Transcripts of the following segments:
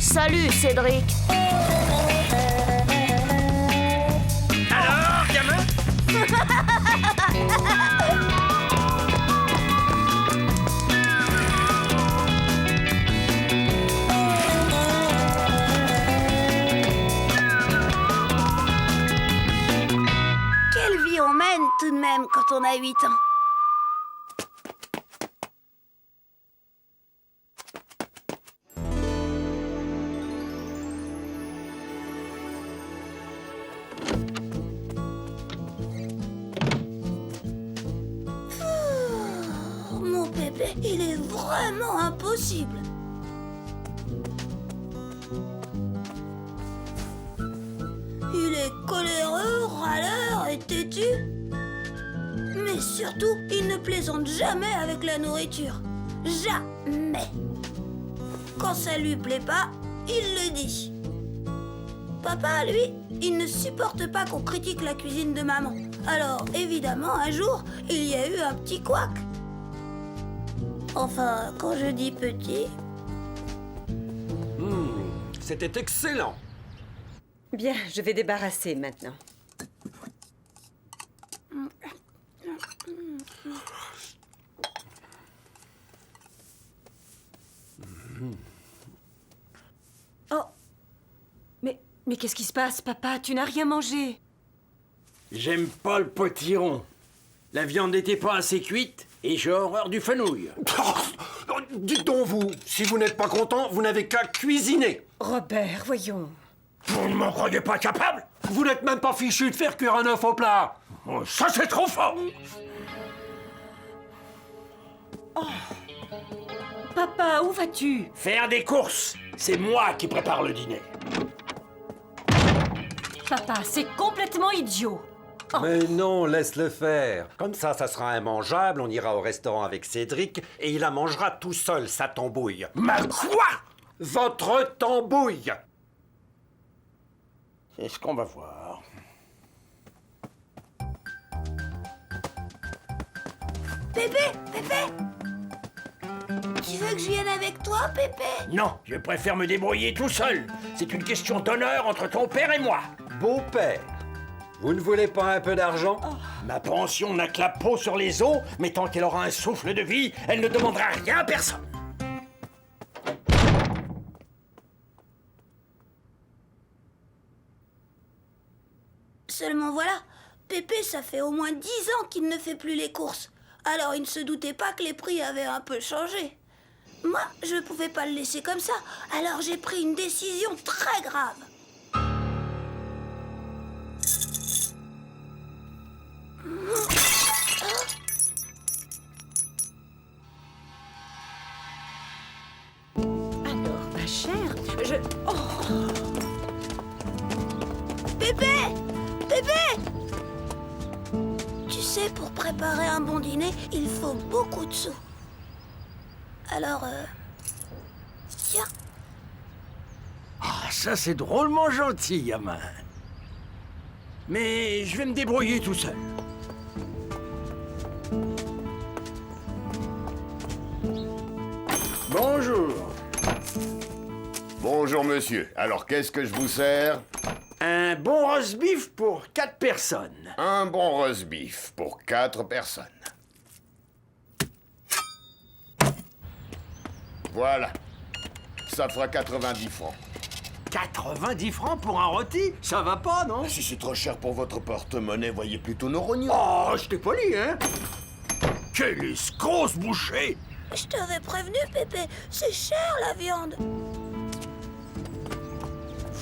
Salut, Cédric. Alors, gamin? Quelle vie on mène tout de même quand on a 8 ans. Mon bébé, il est vraiment impossible. Il est coléreux, râleur et têtu. Mais surtout, il ne plaisante jamais avec la nourriture. Jamais. Quand ça lui plaît pas, il le dit. Papa, lui, il ne supporte pas qu'on critique la cuisine de maman. Alors, évidemment, un jour, il y a eu un petit couac. Enfin, quand je dis petit... C'était excellent. Bien, je vais débarrasser maintenant. Oh. Mais qu'est-ce qui se passe, papa? Tu n'as rien mangé. J'aime pas le potiron. La viande n'était pas assez cuite et j'ai horreur du fenouil. Oh, dites donc vous, si vous n'êtes pas content, vous n'avez qu'à cuisiner. Robert, voyons. Vous ne m'en croyez pas capable? Vous n'êtes même pas fichu de faire cuire un œuf au plat. Oh, ça, c'est trop fort! Papa, où vas-tu? Faire des courses, c'est moi qui prépare le dîner. Papa, c'est complètement idiot. Mais non, laisse-le faire. Comme ça sera immangeable, on ira au restaurant avec Cédric et il la mangera tout seul, sa tambouille. Ma quoi? Votre tambouille! C'est ce qu'on va voir. Pépé, Pépé! Tu veux que je vienne avec toi, Pépé? Non, je préfère me débrouiller tout seul. C'est une question d'honneur entre ton père et moi. Beau-père, vous ne voulez pas un peu d'argent? Ma pension n'a que la peau sur les os, mais tant qu'elle aura un souffle de vie, elle ne demandera rien à personne. Seulement voilà, Pépé, ça fait au moins 10 ans qu'il ne fait plus les courses. Alors il ne se doutait pas que les prix avaient un peu changé. Moi, je ne pouvais pas le laisser comme ça, alors j'ai pris une décision très grave. Alors, ma chère, Pépé! Pépé! Tu sais, pour préparer un bon dîner, il faut beaucoup de sous. Alors, tiens. Ah, ça c'est drôlement gentil, gamin. Mais je vais me débrouiller tout seul. Bonjour. Bonjour monsieur, alors qu'est-ce que je vous sers? Un bon roast beef pour 4 personnes. Un bon roast beef pour 4 personnes. Voilà, ça fera 90 francs. 90 francs pour un rôti? Ça va pas, non? Si c'est trop cher pour votre porte-monnaie, voyez plutôt nos rognons. Oh, je t'ai poli, hein? Quel escroc, ce boucher! Je t'avais prévenu, Pépé, c'est cher la viande.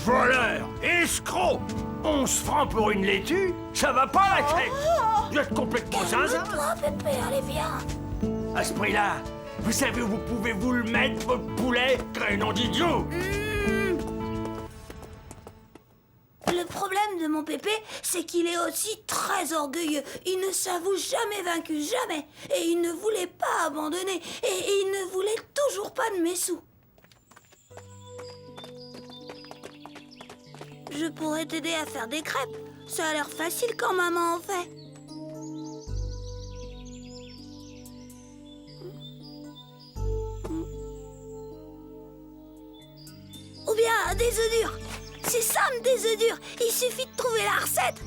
Voleur! Escroc! 11 francs pour une laitue? Ça va pas, la crête? Vous êtes complètement zinzin! Calme-toi, Pépé, allez, viens. À ce prix-là, vous savez où vous pouvez vous le mettre, votre poulet? Crénom d'idiot! Le problème de mon Pépé, c'est qu'il est aussi très orgueilleux. Il ne s'avoue jamais vaincu, jamais. Et il ne voulait pas abandonner. Et il ne voulait toujours pas de mes sous. Je pourrais t'aider à faire des crêpes. Ça a l'air facile quand maman en fait. Ou bien des œufs durs. C'est simple, des œufs durs. Il suffit de trouver la recette.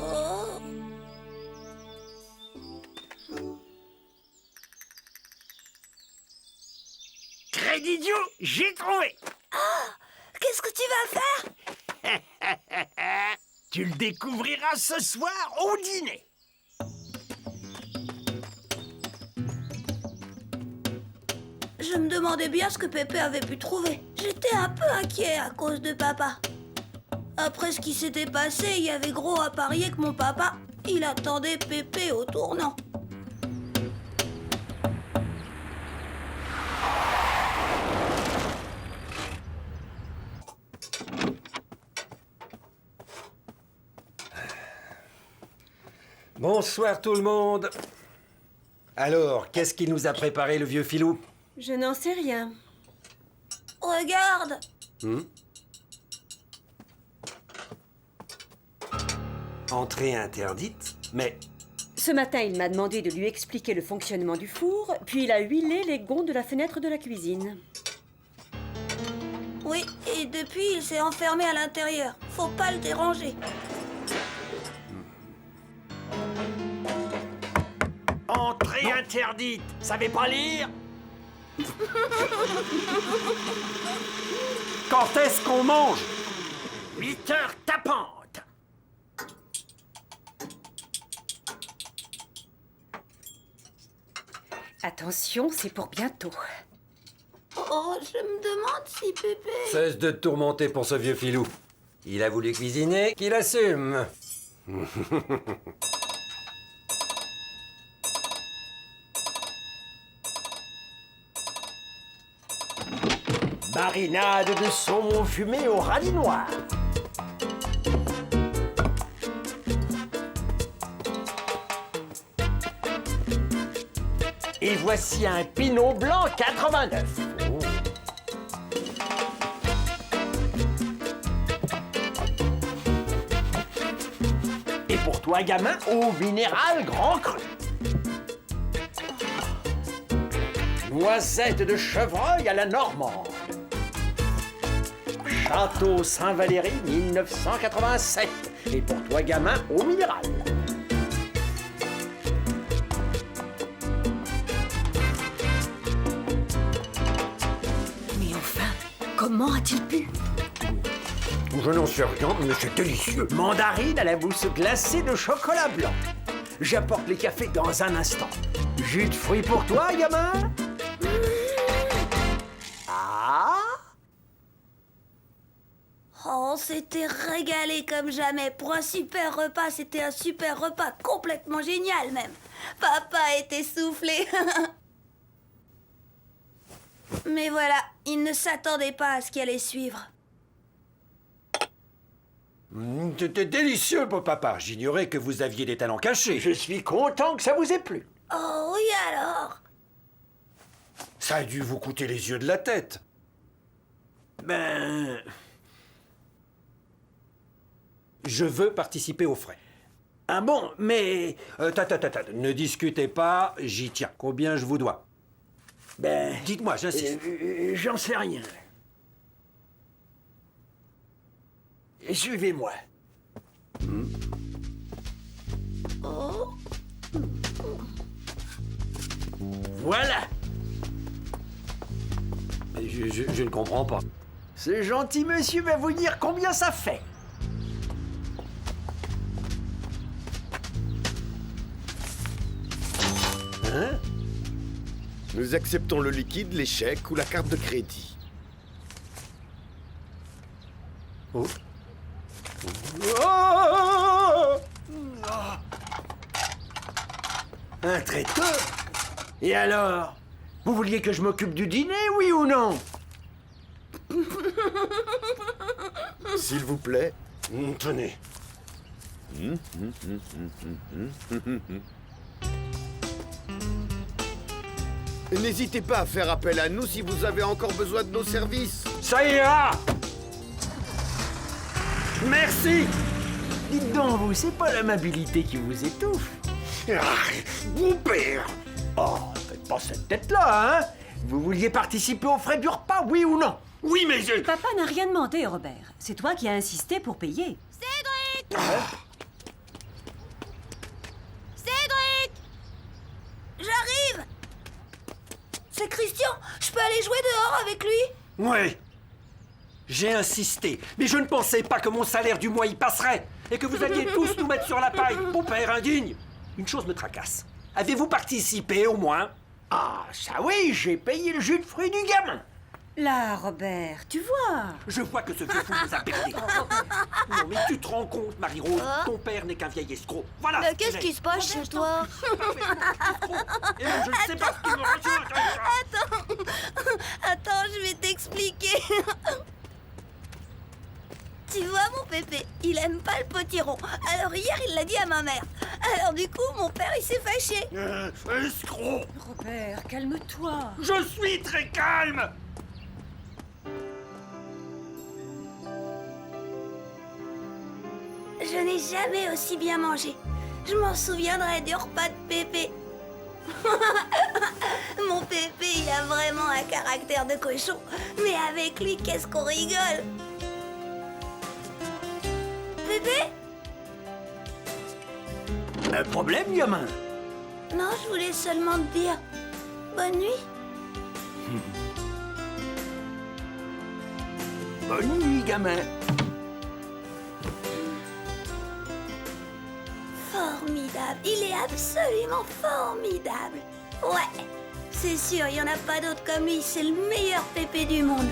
Oh. Crédit Dieu, j'ai trouvé. Qu'est-ce que tu vas faire? Tu le découvriras ce soir au dîner. Je me demandais bien ce que Pépé avait pu trouver. J'étais un peu inquiet à cause de papa. Après ce qui s'était passé, il y avait gros à parier que mon papa, il attendait Pépé au tournant. Bonsoir tout le monde. Alors, qu'est-ce qu'il nous a préparé le vieux filou? Je n'en sais rien. Regarde. Entrée interdite? Mais Ce matin, il m'a demandé de lui expliquer le fonctionnement du four, puis il a huilé les gonds de la fenêtre de la cuisine. Oui, et depuis, il s'est enfermé à l'intérieur. Faut pas le déranger. Entrée interdite. Savez pas lire? quand est-ce qu'on mange? 8 heures tapantes. Attention, c'est pour bientôt. Oh, je me demande si Pépé... Cesse de te tourmenter pour ce vieux filou. Il a voulu cuisiner, qu'il assume. Marinade de saumon fumé au radis noir. Et voici un pinot blanc 89. Et pour toi, gamin, eau minérale grand cru. Noisette de chevreuil à la normande. Château Saint-Valéry 1987. Et pour toi, gamin, eau minérale. Mais enfin, comment a-t-il pu? Je n'en sais rien, mais c'est délicieux. Mandarine à la mousse glacée de chocolat blanc. J'apporte les cafés dans un instant. Jus de fruits pour toi, gamin? Ah? Oh, on s'était régalé comme jamais. Pour un super repas, c'était un super repas complètement génial même. Papa était soufflé. Mais voilà, il ne s'attendait pas à ce qui allait suivre. C'était délicieux, beau papa. J'ignorais que vous aviez des talents cachés. Je suis content que ça vous ait plu. Oh oui alors. Ça a dû vous coûter les yeux de la tête. Ben... Je veux participer aux frais. Ah bon, mais... Ne discutez pas, j'y tiens. Combien je vous dois? Ben... Dites-moi, j'insiste. J'en sais rien. Suivez-moi. Oh. Voilà. Je ne comprends pas. Ce gentil monsieur va vous dire combien ça fait. Hein? Nous acceptons le liquide, les chèques ou la carte de crédit. Oh. Un traiteur? Et alors? Vous vouliez que je m'occupe du dîner, oui ou non? S'il vous plaît. Tenez. N'hésitez pas à faire appel à nous si vous avez encore besoin de nos services. Ça ira! Merci! Dites donc, vous, c'est pas l'amabilité qui vous étouffe. Mon père. Oh, pas cette tête-là, hein? Vous vouliez participer aux frais du repas, oui ou non? Oui, mais je... Papa n'a rien demandé, Robert. C'est toi qui as insisté pour payer. Cédric! J'arrive! C'est Christian! Je peux aller jouer dehors avec lui? Oui. J'ai insisté, mais je ne pensais pas que mon salaire du mois y passerait et que vous alliez tous nous mettre sur la paille, bon père indigne. Une chose me tracasse. Avez-vous participé au moins? Ah, ça oui, j'ai payé le jus de fruits du gamin. Là, Robert, tu vois. Je vois que ce vieux fou nous a perdés. Non mais tu te rends compte, Marie-Rose, ton père n'est qu'un vieil escroc. Voilà. Mais qu'est-ce qui se passe chez toi? Et même je ne sais pas ce qu'il me rassure. Attends, je vais t'expliquer. Tu vois, mon pépé, il aime pas le potiron. Alors hier, il l'a dit à ma mère. Alors du coup, mon père, il s'est fâché. Escroc! Robert, calme-toi. Je suis très calme! Je n'ai jamais aussi bien mangé. Je m'en souviendrai du repas de Pépé. Mon Pépé, il a vraiment un caractère de cochon. Mais avec lui, qu'est-ce qu'on rigole. Pépé? Un problème, gamin? Non, je voulais seulement te dire bonne nuit. Bonne nuit, gamin. Formidable. Il est absolument formidable. Ouais. C'est sûr, il n'y en a pas d'autre comme lui. C'est le meilleur Pépé du monde.